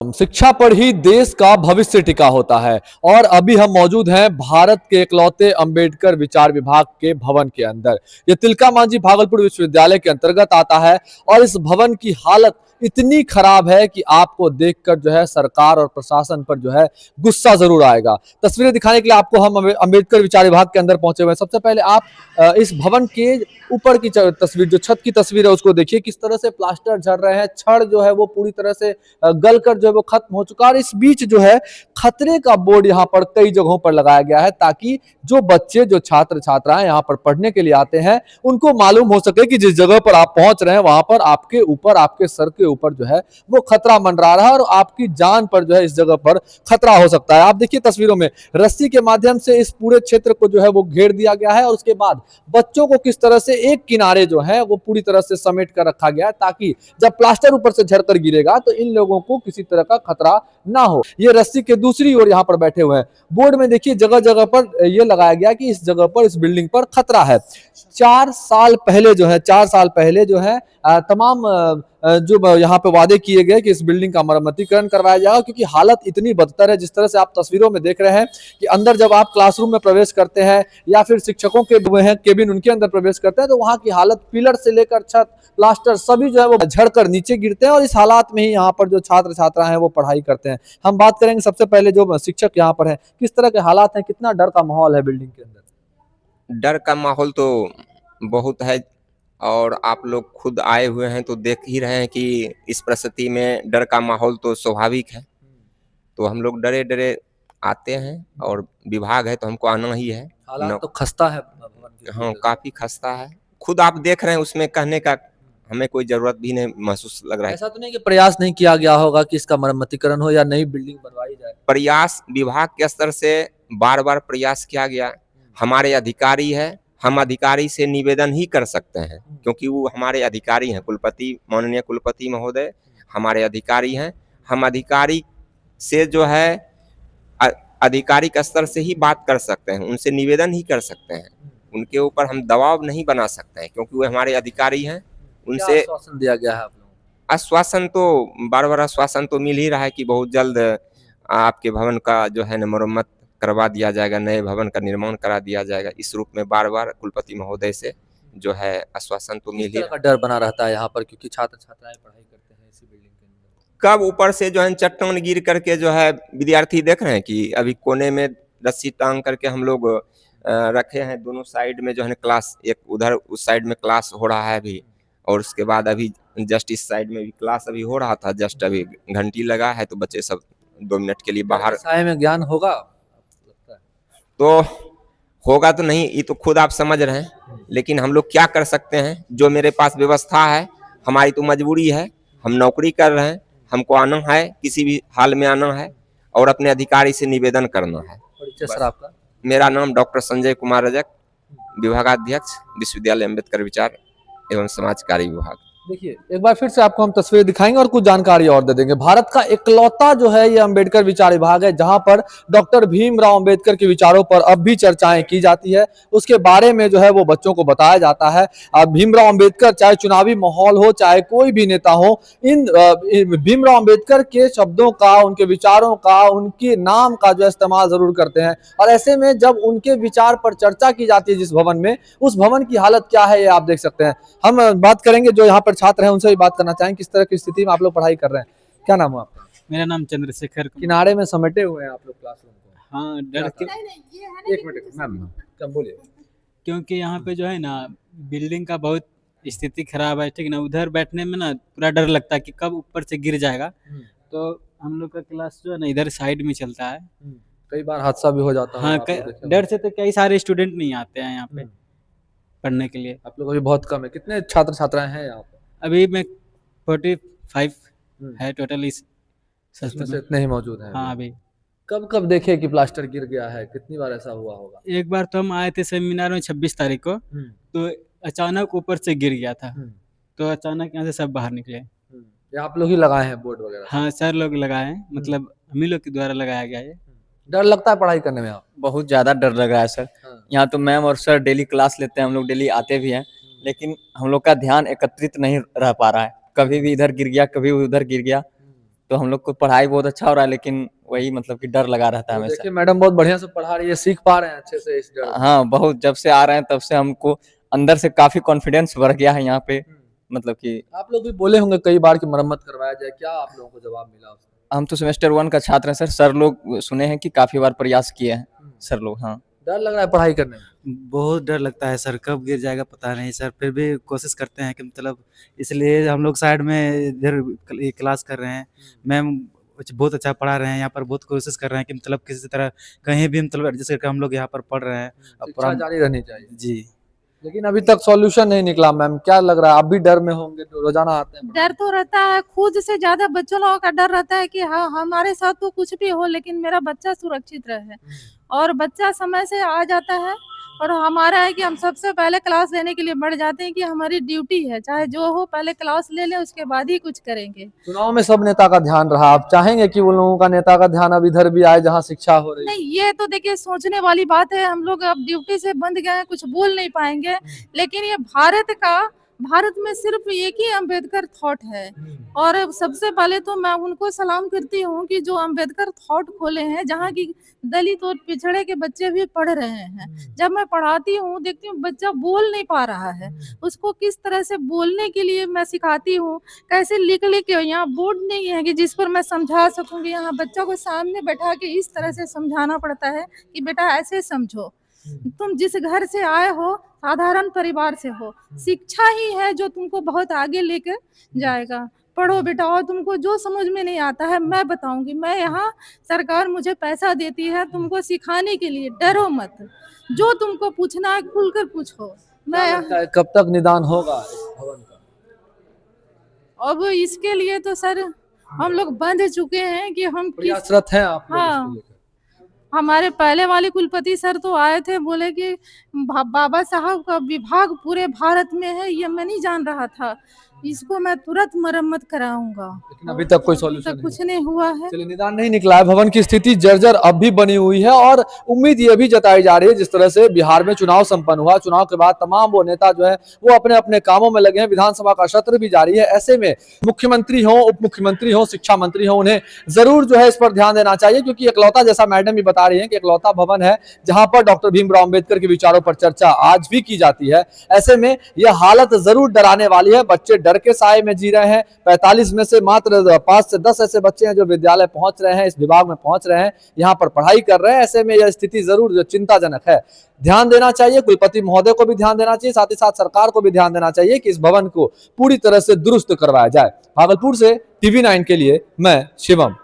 शिक्षा पर ही देश का भविष्य टिका होता है और अभी हम मौजूद हैं भारत के इकलौते अंबेडकर विचार विभाग के भवन के अंदर। ये तिलका मांझी भागलपुर विश्वविद्यालय के अंतर्गत आता है और इस भवन की हालत इतनी खराब है कि आपको देखकर जो है सरकार और प्रशासन पर जो है गुस्सा जरूर आएगा। तस्वीरें दिखाने के लिए आपको हम अंबेडकर विचार विभाग के अंदर पहुंचे हुए हैं। सबसे पहले आप इस भवन के ऊपर की तस्वीर, जो छत की तस्वीर है, उसको देखिए। किस तरह से प्लास्टर झड़ रहे हैं, छड़ जो है वो पूरी तरह से गल कर जो है वो खत्म हो चुका है। और इस बीच जो है खतरे का बोर्ड यहाँ पर कई जगहों पर लगाया गया है ताकि जो बच्चे, जो छात्र छात्राएं यहाँ पर पढ़ने के लिए आते हैं, उनको मालूम हो सके कि जिस जगह पर आप पहुंच रहे हैं वहां पर आपके ऊपर, आपके सर के ऊपर जो है वो खतरा मंडरा रहा है और आपकी जान पर जो है इस जगह पर खतरा हो सकता है। आप देखिए तस्वीरों में रस्सी के माध्यम से इस पूरे क्षेत्र को जो है वो घेर दिया गया है और उसके बाद बच्चों को किस तरह से एक किनारे जो है वो पूरी तरह से समेट कर रखा गया है ताकि जब प्लास्टर ऊपर से झड़कर गिरेगा तो इन लोगों को किसी तरह का खतरा ना हो। ये रस्सी के दूसरी ओर यहाँ पर बैठे हुए हैं। बोर्ड में देखिए जगह जगह पर यह लगाया गया कि इस जगह पर, इस बिल्डिंग पर खतरा है। 4 साल पहले जो है तमाम जो यहाँ पे वादे किए गए कि इस बिल्डिंग का मरम्मतीकरण करवाया जाएगा, क्योंकि हालत इतनी बदतर है। जिस तरह से आप तस्वीरों में देख रहे हैं कि अंदर जब आप क्लासरूम में प्रवेश करते हैं या फिर शिक्षकों के केबिन, उनके अंदर प्रवेश करते हैं तो वहां की हालत, पिलर से लेकर छत, प्लास्टर सभी जो है वो झड़कर नीचे गिरते हैं और इस हालात में ही यहाँ पर जो छात्र छात्रा हैं वो पढ़ाई करते हैं। हम बात करेंगे सबसे पहले जो शिक्षक यहाँ पर हैं, किस तरह के हालात हैं, कितना डर का माहौल है बिल्डिंग के अंदर? डर का माहौल तो बहुत है और आप लोग खुद आए हुए हैं तो देख ही रहे हैं कि इस परिस्थिति में डर का माहौल तो स्वाभाविक है। तो हम लोग डरे डरे आते हैं और विभाग है तो हमको आना ही है। हालात तो खस्ता है भवन के हाँ, भीतर। काफी खस्ता है। खुद आप देख रहे हैं, उसमें कहने का हमें कोई जरूरत भी नहीं महसूस लग रहा है। ऐसा तो नहीं कि प्रयास नहीं किया गया होगा कि इसका मरम्मतीकरण हो या नई बिल्डिंग बनवाई जाए? प्रयास विभाग के स्तर से बार बार प्रयास किया गया। हमारे अधिकारी है, हम अधिकारी से निवेदन ही कर सकते हैं क्योंकि वो हमारे अधिकारी हैं। कुलपति, माननीय कुलपति महोदय हमारे अधिकारी हैं। हम अधिकारी से जो है आधिकारिक स्तर से ही बात कर सकते हैं, उनसे निवेदन ही कर सकते हैं। उनके ऊपर हम दबाव नहीं बना सकते हैं क्योंकि वो हमारे अधिकारी हैं। उनसे आश्वासन दिया गया है आप लोगों को? आश्वासन तो बार बार आश्वासन तो मिल ही रहा है कि बहुत जल्द आपके भवन का जो है न मरम्मत करवा दिया जाएगा, नए भवन का निर्माण करा दिया जाएगा। इस रूप में बार बार कुलपति महोदय से जो है आश्वासन तो मिल ही का डर बना रहता है यहाँ पर, क्योंकि छात्र छात्राएं पढ़ाई करते हैं इसी बिल्डिंग के अंदर। कब ऊपर से जो है चट्टान गिर करके जो है विद्यार्थी देख रहे हैं कि अभी कोने में रस्सी टांग करके हम लोग रखे हैं। दोनों साइड में जो है क्लास, एक उधर उस साइड में क्लास हो रहा है अभी, और उसके बाद अभी जस्ट इस साइड में भी क्लास अभी हो रहा था। जस्ट अभी घंटी लगा है तो बच्चे सब 2 मिनट के लिए बाहर। साए में ज्ञान होगा लगता है? तो होगा तो नहीं, ये तो खुद आप समझ रहे हैं, लेकिन हम लोग क्या कर सकते हैं। जो मेरे पास व्यवस्था है, हमारी तो मजबूरी है, हम नौकरी कर रहे हैं, हमको आना है, किसी भी हाल में आना है और अपने अधिकारी से निवेदन करना है। परिचय सर आपका? मेरा नाम डॉक्टर संजय कुमार रजक, विभागाध्यक्ष, विश्वविद्यालय अम्बेडकर विचार एवं समाज कार्य विभाग। देखिए एक बार फिर से आपको हम तस्वीर दिखाएंगे और कुछ जानकारी और दे देंगे। भारत का इकलौता जो है ये अंबेडकर विचार विभाग है जहां पर डॉक्टर भीमराव अंबेडकर के विचारों पर अब भी चर्चाएं की जाती है, उसके बारे में जो है वो बच्चों को बताया जाता है। भीमराव अंबेडकर, चाहे चुनावी माहौल हो, चाहे कोई भी नेता हो, इन भीमराव अंबेडकर के शब्दों का, उनके विचारों का, उनके नाम का जो इस्तेमाल जरूर करते हैं। और ऐसे में जब उनके विचार पर चर्चा की जाती है जिस भवन में, उस भवन की हालत क्या है ये आप देख सकते हैं। हम बात करेंगे जो यहाँ पर छात्र हैं उनसे भी बात करना चाहेंगे, किस तरह की स्थिति में आप लोग पढ़ाई कर रहे हैं। क्या नाम है आपका? मेरा नाम चंद्रशेखर। किनारे में समेटे हुए हैं आप लोग क्लासरूम को? हाँ, डर के, एक मिनट मैम, क्या बोलिए? क्योंकि यहाँ पे जो है ना बिल्डिंग का बहुत स्थिति खराब है, ठीक है ना। उधर बैठने में ना पूरा डर लगता है कि कब ऊपर से गिर जाएगा। तो हम लोग का क्लास जो है ना इधर साइड में चलता है। कई बार हादसा भी हो जाता है। हाँ, डर से तो कई सारे स्टूडेंट नहीं आते हैं यहाँ पे पढ़ने के लिए। आप लोग अभी बहुत कम है, कितने छात्र छात्राएं हैं यहाँ पे? अभी मैं 45 है टोटल इस इसमें से इतने ही मौजूद हैं? हाँ, अभी कब कब देखे कि प्लास्टर गिर गया है, कितनी बार ऐसा हुआ होगा? एक बार तो हम आए थे सेमिनार में 26 तारीख को, तो अचानक ऊपर से गिर गया था। तो अचानक यहाँ से सब बाहर निकले। ये आप लोग ही लगाए हैं बोर्ड वगैरह? हाँ, सर लोग लगाए हैं, मतलब हम ही लोग के द्वारा लगाया गया है। डर लगता है पढ़ाई करने में? आप बहुत ज़्यादा डर लग रहा है सर। यहाँ तो मैम और सर डेली क्लास लेते हैं, हम लोग डेली आते भी हैं, लेकिन हम लोग का ध्यान एकत्रित नहीं रह पा रहा है। कभी भी इधर गिर गया, कभी उधर गिर गया, तो हम लोग को पढ़ाई बहुत अच्छा हो रहा है, लेकिन वही मतलब कि डर लगा रहता है तो हमेशा। देखिए मैडम बहुत बढ़िया से पढ़ा रही है, सीख पा रहे हैं अच्छे से इस डर में। हाँ, बहुत जब से आ रहे हैं तब से हमको अंदर से काफी कॉन्फिडेंस बढ़ गया है यहाँ पे, मतलब कि आप लोग भी बोले होंगे कई बार कि मरम्मत करवाया जाए, क्या आप लोगों को जवाब मिला उसका? हम तो सेमेस्टर 1 का छात्र हैं सर। सर लोग सुने हैं कि काफी बार प्रयास किए हैं सर लोग। हाँ, डर लग रहा है पढ़ाई करने में? बहुत डर लगता है सर, कब गिर जाएगा पता नहीं सर, फिर भी कोशिश करते हैं कि मतलब इसलिए हम लोग साइड में इधर ये क्लास कर रहे हैं। मैम बहुत अच्छा पढ़ा रहे हैं, यहाँ पर बहुत कोशिश कर रहे हैं कि मतलब किसी तरह कहीं भी मतलब एडजस्ट करके हम लोग यहाँ पर पढ़ रहे हैं। अब शिक्षा जारी रहनी चाहिए। जी, लेकिन अभी तक सॉल्यूशन नहीं निकला मैम, क्या लग रहा है? आप भी डर में होंगे, तो रोजाना आते हैं? डर तो रहता है, खुद से ज्यादा बच्चों लोगों का डर रहता है कि हाँ हमारे साथ तो कुछ भी हो लेकिन मेरा बच्चा सुरक्षित रहे। और बच्चा समय से आ जाता है और हमारा है कि हम सबसे पहले क्लास लेने के लिए बढ़ जाते हैं कि हमारी ड्यूटी है, चाहे जो हो पहले क्लास ले ले उसके बाद ही कुछ करेंगे। चुनाव में सब नेता का ध्यान रहा, आप चाहेंगे कि उन लोगों का नेता का ध्यान अब इधर भी आए जहाँ शिक्षा हो रही है? नहीं, ये तो देखिए सोचने वाली बात है, हम लोग अब ड्यूटी से बंद गए हैं, कुछ बोल नहीं पाएंगे। लेकिन ये भारत में सिर्फ एक ही अंबेडकर थॉट है और सबसे पहले तो मैं उनको सलाम करती हूँ कि जो अंबेडकर थॉट खोले हैं, जहाँ की दलित और पिछड़े के बच्चे भी पढ़ रहे हैं। जब मैं पढ़ाती हूँ देखती हूँ बच्चा बोल नहीं पा रहा है, उसको किस तरह से बोलने के लिए मैं सिखाती हूँ, कैसे लिख के, यहाँ बोर्ड नहीं है कि जिस पर मैं समझा सकूंगी, यहाँ बच्चा को सामने बैठा के इस तरह से समझाना पड़ता है कि बेटा ऐसे समझो, तुम जिस घर से आए हो साधारण परिवार से हो, शिक्षा ही है जो तुमको बहुत आगे लेकर जाएगा। पढ़ो बेटा, और तुमको जो समझ में नहीं आता है मैं बताऊंगी, मैं यहाँ सरकार मुझे पैसा देती है तुमको सिखाने के लिए, डरो मत, जो तुमको पूछना है खुलकर पूछो। मैं क्या लगता है कब तक निदान होगा इस भवन का? अब इसके लिए तो सर हम लोग बंध चुके हैं कि हम किस प्रयासरत हैं आप लोग हाँ। इसको लेकर? हमारे पहले वाले कुलपति सर तो आए थे, बोले कि बाबा साहब का विभाग पूरे भारत में है, ये मैं नहीं जान रहा था, इसको मैं तुरंत मरम्मत कराऊंगा। लेकिन अभी तक कोई अभी सॉल्यूशन तक कुछ नहीं हुआ है। चलिए, निदान नहीं निकला है, भवन की स्थिति जर्जर अब भी बनी हुई है और उम्मीद ये भी जताई जा रही है, जिस तरह से बिहार में चुनाव संपन्न हुआ, चुनाव के बाद तमाम वो नेता जो है वो अपने अपने कामों में लगे हैं, विधानसभा का सत्र भी जारी है। ऐसे में मुख्यमंत्री हो, उप मुख्यमंत्री हो, शिक्षा मंत्री हो, उन्हें जरूर जो है इस पर ध्यान देना चाहिए, क्योंकि इकलौता, जैसा मैडम भी बता रही है, कि इकलौता भवन है जहां पर डॉक्टर भीमराव अंबेडकर के विचारों पर चर्चा आज भी की जाती है। ऐसे में यह हालत जरूर डराने वाली है, बच्चे डर के साए में जी रहे हैं। 45 में से मात्र 5 से 10 ऐसे बच्चे हैं जो विद्यालय पहुंच रहे हैं, इस विभाग में पहुंच रहे हैं, यहाँ पर पढ़ाई कर रहे हैं। ऐसे में यह स्थिति जरूर जो चिंताजनक है। ध्यान देना चाहिए, कुलपति महोदय को भी ध्यान देना चाहिए, साथ ही साथ सरकार को भी ध्यान देना चाहिए कि इस भवन को पूरी तरह से दुरुस्त करवाया जाए। भागलपुर से TV9 के लिए मैं शिवम।